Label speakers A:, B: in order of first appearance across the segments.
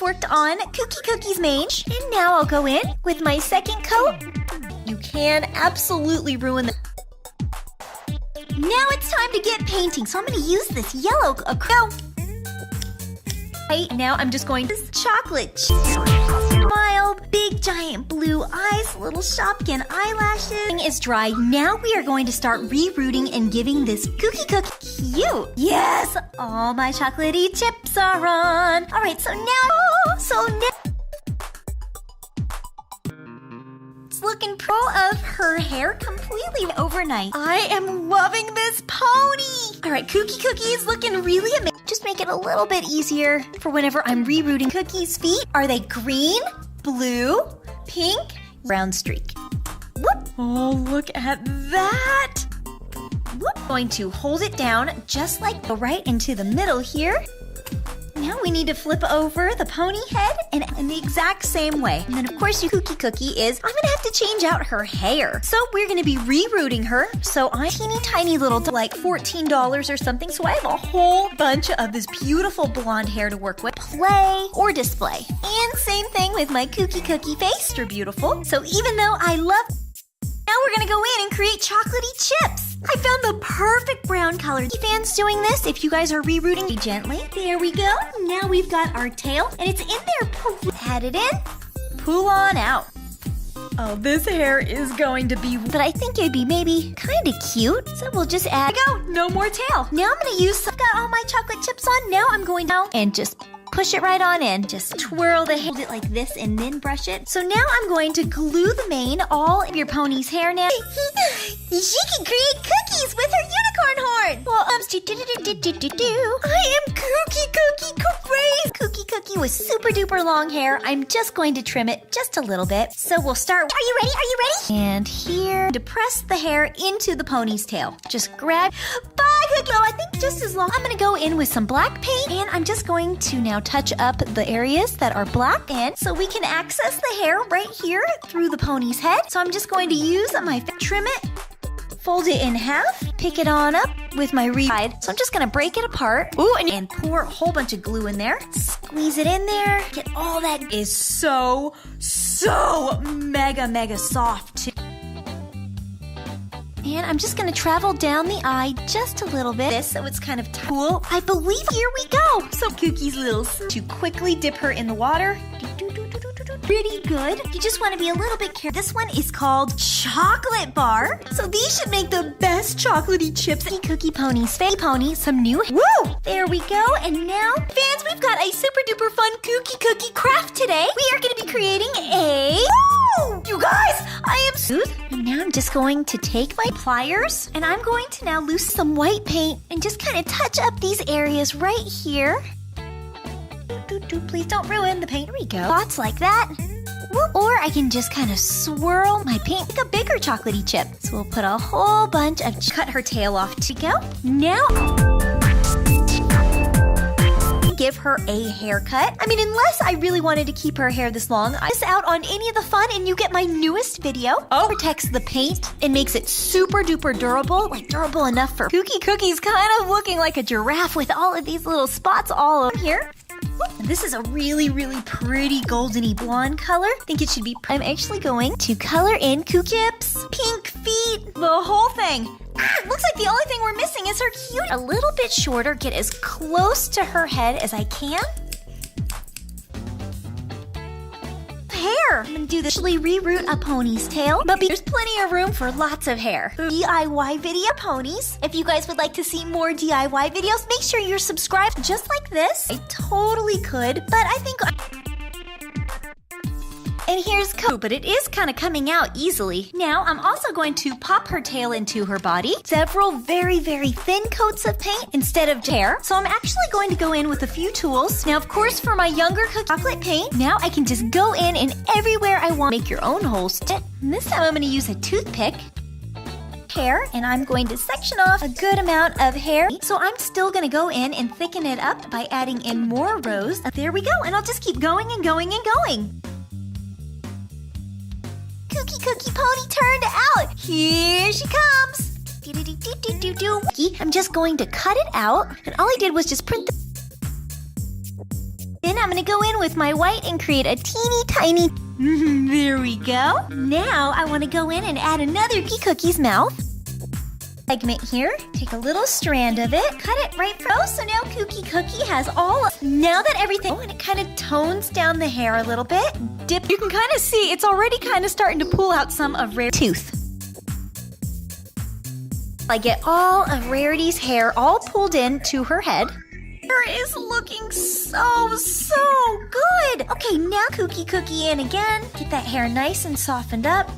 A: worked on Cookie's mane. And now I'll go in with my second coat. You can absolutely ruin the... Now it's time to get painting, so I'm going to use this yellow acrylic. Right now I'm just going to chocolate smile, big giant blue eyes, little Shopkins eyelashes. Is dry. Now we are going to start rerooting and giving this cookie cute. Yes, all my chocolatey chips are on. All right, so now it's looking pro of her hair completely overnight. I am loving this pony. All right, Cookie is looking really amazing. Just make it a little bit easier for whenever I'm rerooting. Cookie's feet, are they green, blue, pink, brown streak? Whoop. Oh, look at that. Whoop. Going to hold it down just like right into the middle here. Now we need to flip over the pony head and in the exact same way. And then of course your Cookie is, I'm gonna have to change out her hair. So we're gonna be rerooting her. So I'm tiny little, like $14 or something. So I have a whole bunch of this beautiful blonde hair to work with. Play or display. And same thing with my Cookie face. They're beautiful. So even though I love... Now we're gonna go in and create chocolatey chips. I found the perfect brown color. Fans doing this, if you guys are rerooting gently. There we go. Now we've got our tail and it's in there. Add it in, pull on out. Oh, this hair is going to be, but I think it'd be maybe kind of cute. So we'll just add, go, no more tail. Now I'm gonna use, got all my chocolate chips on. Now I'm going down and just push it right on in. Just twirl the hair, hold it like this and then brush it. So now I'm going to glue the mane all of your pony's hair now. She can create cookies with her unicorn horn. Well, I am Cookie crazy. Cookie with super duper long hair. I'm just going to trim it just a little bit. So we'll start. Are you ready? And here, to press the hair into the pony's tail. Just grab. Bye, Cookie. I think just as long. I'm going to go in with some black paint and I'm just going to now touch up the areas that are black in so we can access the hair right here through the pony's head. So I'm just going to use my trim it, fold it in half, pick it on up with my side. So I'm just gonna break it apart. Ooh, and pour a whole bunch of glue in there. Squeeze it in there. Get all that is so mega soft. And I'm just gonna travel down the eye just a little bit, so it's kind of cool. I believe here we go. So Cookie's little, to quickly dip her in the water. Pretty good. You just want to be a little bit careful. This one is called Chocolate Bar. So these should make the best chocolatey chips. Cookie Pony's face pony, some new. Woo! There we go. And now, fans, we've got a super duper fun Cookie craft today. We are going to be creating a... Woo! You guys, I am smooth. And now I'm just going to take my pliers and I'm going to now loosen some white paint and just kind of touch up these areas right here. Please don't ruin the paint. There we go. Spots like that. Or I can just kind of swirl my paint like a bigger chocolatey chip. So we'll put a whole bunch of... Cut her tail off to go. Now... give her a haircut. I mean, unless I really wanted to keep her hair this long, I miss out on any of the fun and you get my newest video. Oh, protects the paint and makes it super duper durable, like durable enough for Cookie's kind of looking like a giraffe with all of these little spots all over here. This is a really pretty goldeny blonde color. I think it should be... I'm actually going to color in Cookie's pink feet, the whole thing. Looks like the only thing we're missing is her cute. A little bit shorter, get as close to her head as I can. Hair. I'm gonna do this. Actually reroot a pony's tail, but there's plenty of room for lots of hair. DIY video ponies. If you guys would like to see more DIY videos, make sure you're subscribed just like this. I totally could, but I think... And here's code, but it is kind of coming out easily. Now, I'm also going to pop her tail into her body. Several very thin coats of paint instead of hair. So I'm actually going to go in with a few tools. Now, of course, for my younger chocolate paint, now I can just go in and everywhere I want. Make your own holes. And this time I'm going to use a toothpick. Hair, and I'm going to section off a good amount of hair. So I'm still going to go in and thicken it up by adding in more rows. There we go, and I'll just keep going and going and going. Cookie Pony turned out. Here she comes. I'm just going to cut it out, and all I did was just print the... Then Then I'm gonna go in with my white and create a teeny tiny. There we go. Now I want to go in and add another Cookie's mouth segment here. Take a little strand of it, cut it right through. So now Cookie has all. Now that everything, and it kind of tones down the hair a little bit. Dip. You can kind of see it's already kind of starting to pull out some of Rarity's tooth. I get all of Rarity's hair all pulled into her head. Hair is looking so good. Okay, now Cookie in again. Get that hair nice and softened up.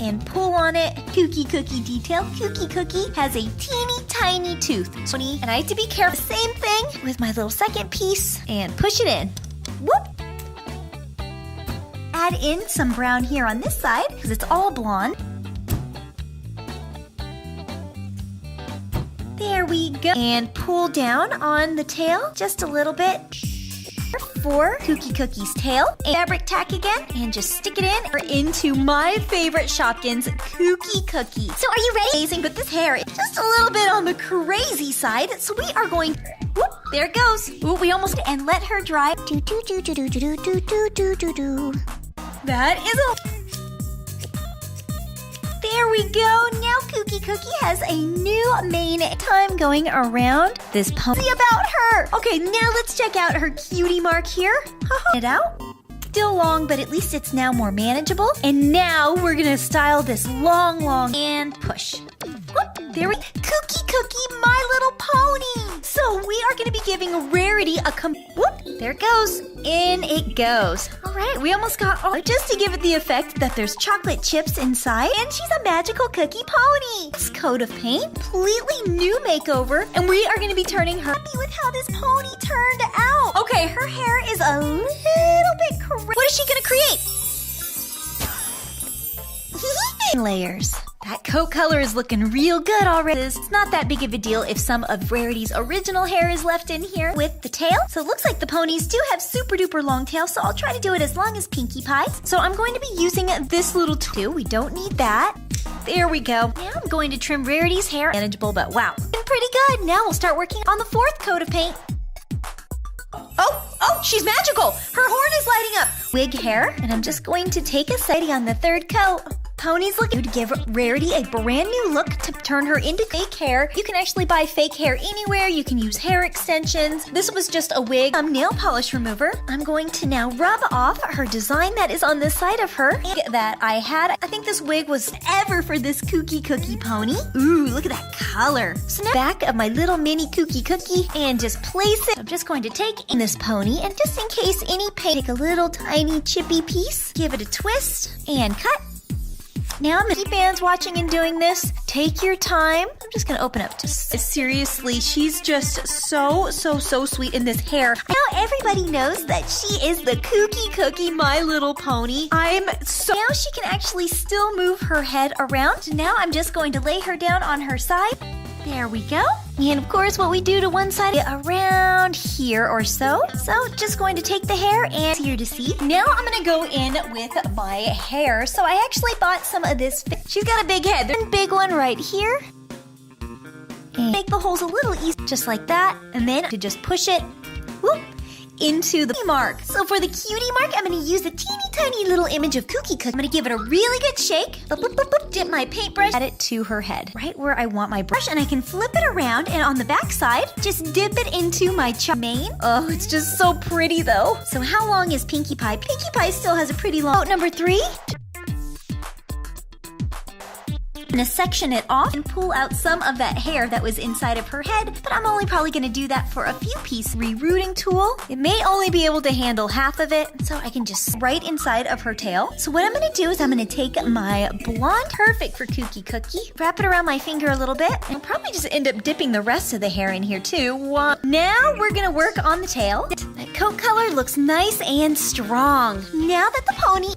A: And pull on it. Cookie detail. Cookie has a teeny tiny tooth. And I have to be careful. Same thing with my little second piece. And push it in. Whoop. Add in some brown here on this side because it's all blonde. There we go. And pull down on the tail just a little bit. For Cookie's tail. And fabric tack again. And just stick it in into my favorite Shopkins Cookie. So are you ready? Amazing, but this hair is just a little bit on the crazy side. So we are going, whoop, there it goes. Ooh, we almost, and let her dry. That is a... There we go. Now Cookie has a new mane. Time going around this pony about her. Okay, now let's check out her cutie mark here. It out. Still long, but at least it's now more manageable. And now we're gonna style this long, and push. Whoop, there we go. Cookie, my little pony. So we are gonna be giving Rarity a whoop, there it goes. In it goes. All right, we almost got all, just to give it the effect that there's chocolate chips inside, and she's a magical cookie pony. This coat of paint, completely new makeover, and we are gonna be turning her happy with how this pony turned out. Okay, her hair is a little bit crazy. What is she gonna create? Layers. That coat color is looking real good already. It's not that big of a deal if some of Rarity's original hair is left in here with the tail. So it looks like the ponies do have super duper long tails, so I'll try to do it as long as Pinkie Pie's. So I'm going to be using this little tool. We don't need that. There we go. Now I'm going to trim Rarity's hair. Manageable, but wow. Pretty good. Now we'll start working on the fourth coat of paint. Oh, she's magical. Her horn is lighting up. Wig hair, and I'm just going to take a sighting on the third coat. Pony's looking to give Rarity a brand new look to turn her into fake hair. You can actually buy fake hair anywhere. You can use hair extensions. This was just a wig, nail polish remover. I'm going to now rub off her design that is on the side of her that I had. I think this wig was ever for this Cookie pony. Ooh, look at that color. So now back of my little mini Cookie and just place it. I'm just going to take in this pony and just in case any paint, take a little tiny chippy piece, give it a twist and cut. Now, Mickey fans watching and doing this, take your time. I'm just gonna open up. Seriously, she's just so sweet in this hair. Now everybody knows that she is the Cookie My Little Pony. Now she can actually still move her head around. Now I'm just going to lay her down on her side. There we go. And of course, what we do to one side, around here or so. So just going to take the hair and here to see. Now I'm going to go in with my hair. So I actually bought some of this. She's got a big head. There's a big one right here. And make the holes a little easy, just like that. And then to just push it, whoop, into the mark. So for the cutie mark, I'm going to use the teeny tiny little image of Cookie. I'm going to give it a really good shake. Boop, boop, boop, boop. Dip my paintbrush, add it to her head, right where I want my brush, and I can flip it around, and on the back side, just dip it into my mane. Oh, it's just so pretty though. So how long is Pinkie Pie? Pinkie Pie still has a pretty long. Coat number 3. I'm going to section it off and pull out some of that hair that was inside of her head, but I'm only probably going to do that for a few pieces. Rerooting tool, it may only be able to handle half of it, so I can just right inside of her tail. So what I'm going to do is I'm going to take my blonde, perfect for Cookie, wrap it around my finger a little bit, and I'll probably just end up dipping the rest of the hair in here too. Now we're going to work on the tail. That coat color looks nice and strong. Now that the pony...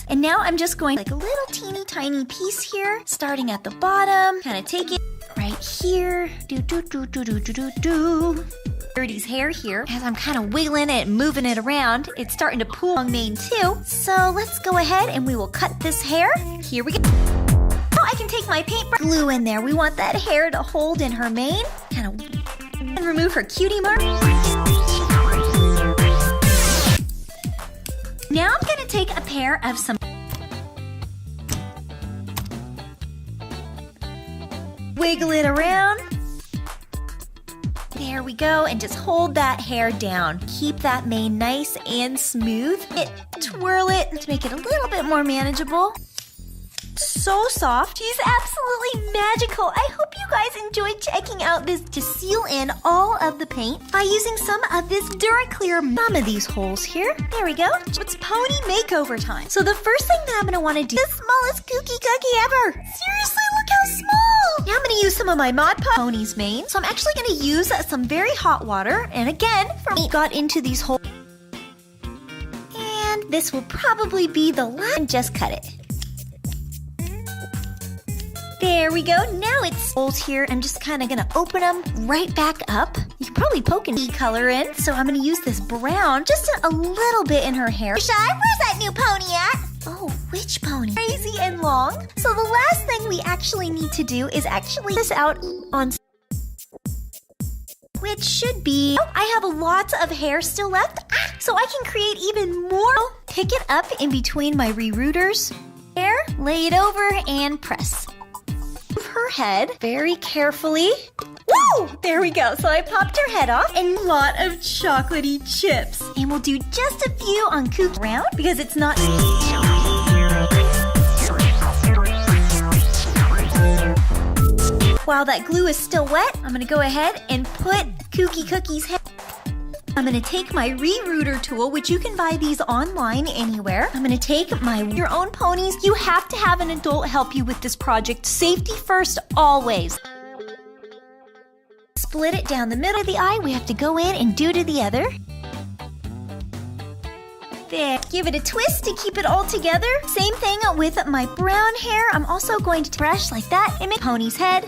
A: And now I'm just going like a little teeny tiny piece here, starting at the bottom, kind of take it right here, Rarity's hair here. As I'm kind of wiggling it and moving it around, it's starting to pull on mane too. So let's go ahead and we will cut this hair. Here we go. Now I can take my paintbrush, glue in there. We want that hair to hold in her mane, kind of And remove her cutie mark. Now I'm gonna take a pair of some wiggle it around. There we go, and just hold that hair down. Keep that mane nice and smooth. Twirl it to make it a little bit more manageable. So soft. She's absolutely magical. I hope you guys enjoyed checking out this to seal in all of the paint by using some of this DuraClear. Some of these holes here. There we go. It's pony makeover time. So the first thing that I'm going to want to do is the smallest cookie cookie ever. Seriously, look how small. Now I'm going to use some of my Mod Podge pony's mane. So I'm actually going to use some very hot water. And again, it got into these holes. And this will probably be the last. And just cut it. There we go. Now it's holes here. I'm just kind of going to open them right back up. You can probably poke an color in. So I'm going to use this brown just a little bit in her hair. Shy, where's that new pony at? Oh, which pony? Crazy and long. So the last thing we actually need to do is actually this out on, which should be, I have lots of hair still left. So I can create even more. Pick it up in between my rerooters. There, lay it over and press. Her head very carefully. Woo! There we go. So I popped her head off and a lot of chocolatey chips. And we'll do just a few on Cookie around because it's not. While that glue is still wet, I'm going to go ahead and put Cookie Cookie's head. I'm going to take my rerooter tool, which you can buy these online anywhere. I'm going to take your own ponies. You have to have an adult help you with this project. Safety first, always. Split it down the middle of the eye. We have to go in and do to the other. There. Give it a twist to keep it all together. Same thing with my brown hair. I'm also going to brush like that and make pony's head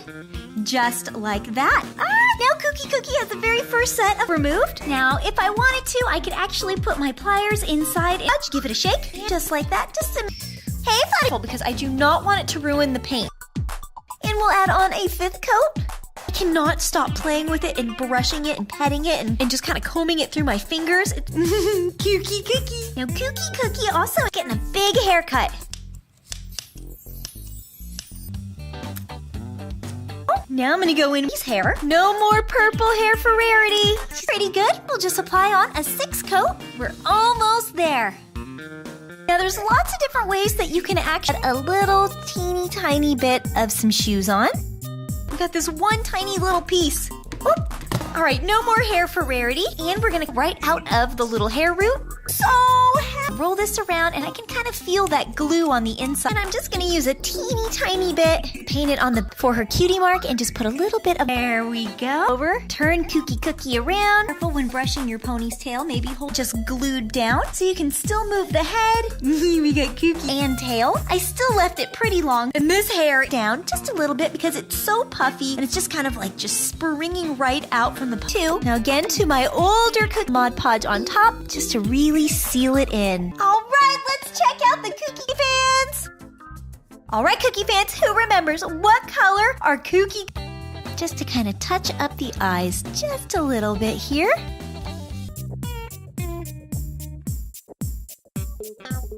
A: just like that. Now Cookie Cookie has the very first set of removed. Now, if I wanted to, I could actually put my pliers inside and give it a shake. Just like that. Just to... Hey, funny, because I do not want it to ruin the paint. And we'll add on a fifth coat. I cannot stop playing with it and brushing it and petting it and just kind of combing it through my fingers. Cookie Cookie. Now, Cookie Cookie also getting a big haircut. Now I'm going to go in his hair. No more purple hair for Rarity. She's pretty good. We'll just apply on a 6th coat. We're almost there. Now there's lots of different ways that you can actually add a little teeny tiny bit of some shoes on. We got this one tiny little piece. Whoop. All right, no more hair for Rarity. And we're going to right out of the little hair root. So roll this around and I can kind of feel that glue on the inside. And I'm just going to use a teeny tiny bit, paint it on for her cutie mark and just put a little bit of, there we go. Over, turn Cookie Cookie around. Careful when brushing your pony's tail, maybe hold just glued down so you can still move the head. We got Cookie and tail. I still left it pretty long and this hair down just a little bit because it's so puffy and it's just kind of like just springing right out from the two. Now again to my older Mod Podge on top just to really seal it in. All right, let's check out the Cookie fans. All right, Cookie fans, who remembers what color are Cookie? Just to kind of touch up the eyes just a little bit here.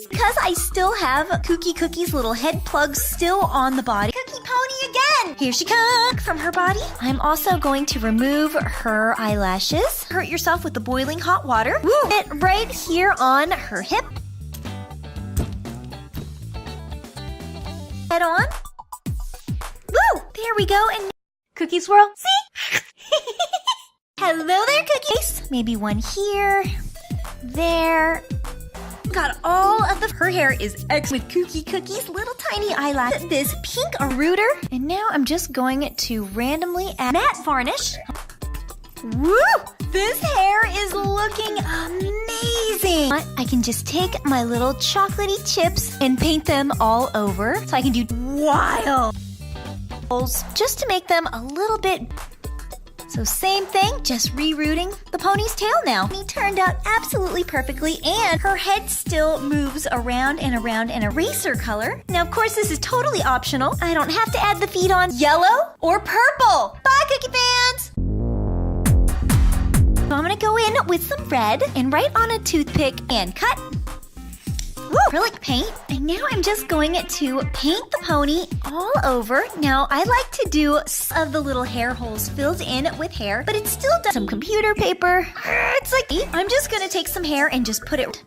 A: Because I still have Cookie Cookie's little head plugs still on the body. Cookie Pony again! Here she comes from her body. I'm also going to remove her eyelashes. Hurt yourself with the boiling hot water. Woo! It right here on her hip. Head on. Woo! There we go. And Cookie Swirl. See? Hello there, Cookies. Maybe one here. There. Got all of her hair is X with Cookie Cookie's little tiny eyelash. This pink rooter. And now I'm just going to randomly add matte varnish. Woo! This hair is looking amazing. I can just take my little chocolatey chips and paint them all over. So I can do wild just to make them a little bit. So same thing, just rerooting the pony's tail now. He turned out absolutely perfectly and her head still moves around and around in a racer color. Now, of course, this is totally optional. I don't have to add the feet on yellow or purple. Bye, Cookie fans! go in with some red and right on a toothpick and cut. Woo, acrylic paint. And now I'm just going to paint the pony all over. Now, I like to do some of the little hair holes filled in with hair, but it still does some computer paper. It's like, I'm just going to take some hair and just put it.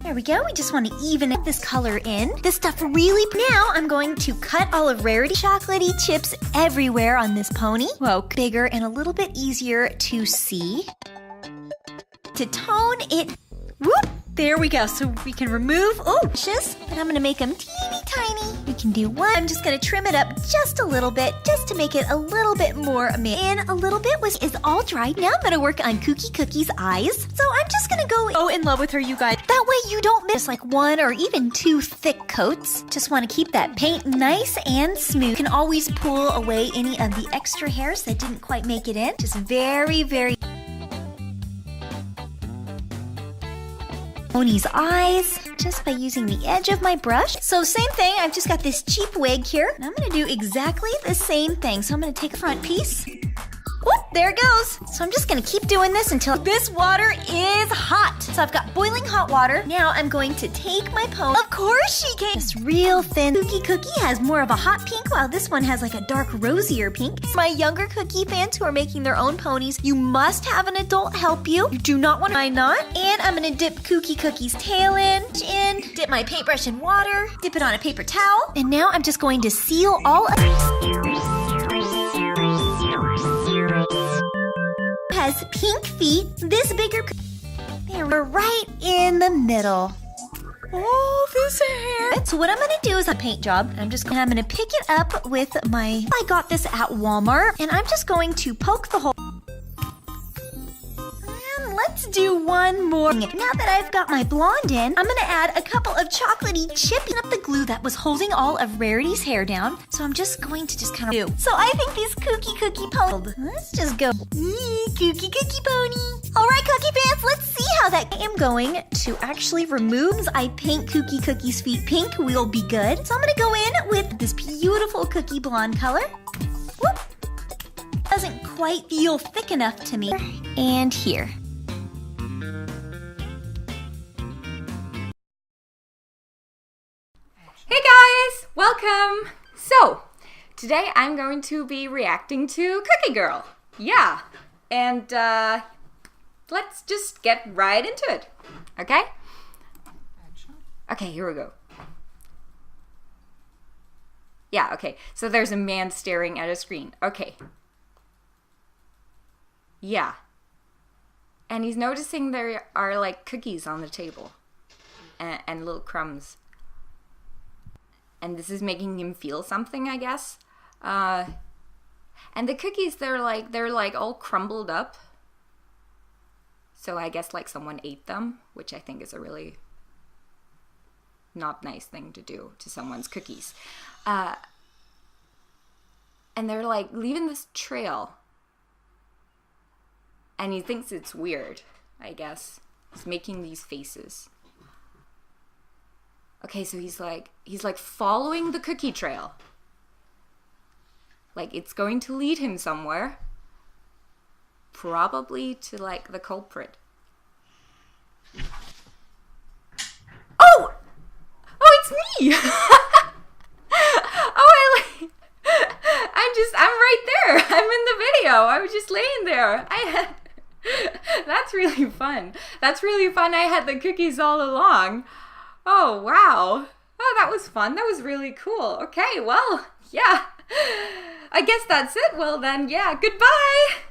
A: There we go. We just want to even this color in. This stuff really... Now I'm going to cut all of Rarity chocolatey chips everywhere on this pony. Whoa, bigger and a little bit easier to see. To tone it... Whoop! There we go. So we can remove, and I'm going to make them teeny tiny. We can do one. I'm just going to trim it up just a little bit, just to make it a little bit more and a little bit is all dried. Now I'm going to work on Kooky Cookie's eyes. So I'm just going to go in love with her, you guys. That way you don't miss like one or even two thick coats. Just want to keep that paint nice and smooth. You can always pull away any of the extra hairs that didn't quite make it in. Just very, very... Pony's eyes just by using the edge of my brush. So same thing, I've just got this cheap wig here. And I'm gonna do exactly the same thing. So I'm gonna take a front piece. Whoop, there it goes. So I'm just gonna keep doing this until this water is hot. So I've got boiling hot water. Now I'm going to take my pony. Of course she can. This real thin Kooky Cookie has more of a hot pink, while this one has like a dark rosier pink. My younger Cookie fans who are making their own ponies, you must have an adult help you. You do not want to knot. And I'm gonna dip Kooky Cookie's tail in, dip my paintbrush in water, dip it on a paper towel. And now I'm just going to seal all of has pink feet, this bigger, there, we're right in the middle. Oh, this hair. So what I'm gonna do is a paint job. I'm gonna pick it up with I got this at Walmart, and I'm just going to poke the hole. And let's do one more. Now that I've got my blonde in, I'm gonna add a couple of chocolatey chips up the glue that was holding all of Rarity's hair down. So I'm just going to kind of do. So I think these Kooky Cookie pony. Let's just go. Kooky Cookie pony. All right, Cookie fans, let's see how that. I am going to actually remove. I paint Kooky Cookie's feet pink. We'll be good. So I'm gonna go in with this beautiful cookie blonde color. Whoop. Doesn't quite feel thick enough to me. And here.
B: Hey guys, welcome! So, today I'm going to be reacting to Cookie Girl. Yeah, and let's just get right into it, okay? Okay, here we go. Yeah, okay, so there's a man staring at a screen. Okay. Yeah. And he's noticing there are like cookies on the table and little crumbs. And this is making him feel something, I guess. And the cookies, they're like all crumbled up. So I guess like someone ate them, which I think is a really not nice thing to do to someone's cookies. And they're like leaving this trail. And he thinks it's weird, I guess. He's making these faces. Okay, so he's like following the cookie trail. Like it's going to lead him somewhere. Probably to like the culprit. Oh! Oh, it's me! I'm right there. I'm in the video. I was just laying there. That's really fun. That's really fun. I had the cookies all along. Oh, wow. Oh, that was fun. That was really cool. Okay, well, yeah. I guess that's it. Well then, yeah, goodbye.